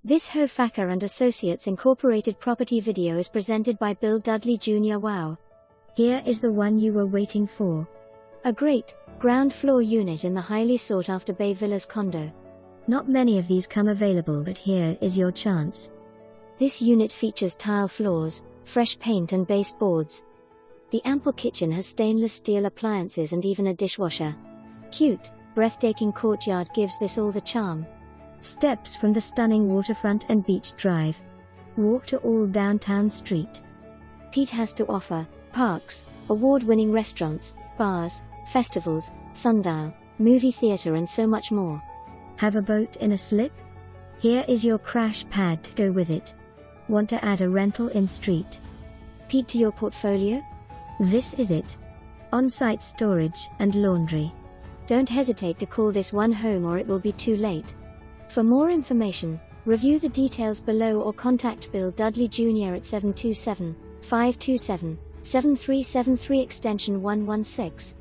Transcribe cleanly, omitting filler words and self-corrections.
This Hofacker Associates Incorporated property video is presented by Bill Dudley Jr. Wow. Here is the one you were waiting for. A great, ground floor unit in the highly sought after Bay Villas Condo. Not many of these come available, but here is your chance. This unit features tile floors, fresh paint and baseboards. The ample kitchen has stainless steel appliances and even a dishwasher. Cute, breathtaking courtyard gives this all the charm. Steps from the stunning waterfront and beach drive. Walk to all downtown street. Pete has to offer parks, award-winning restaurants, bars, festivals, Sundial, movie theater and so much more. Have a boat in a slip? Here is your crash pad to go with it. Want to add a rental in street? Pete to your portfolio? This is it. On-site storage and laundry. Don't hesitate to call this one home or it will be too late. For more information, review the details below or contact Bill Dudley Jr. at 727-527-7373 extension 116.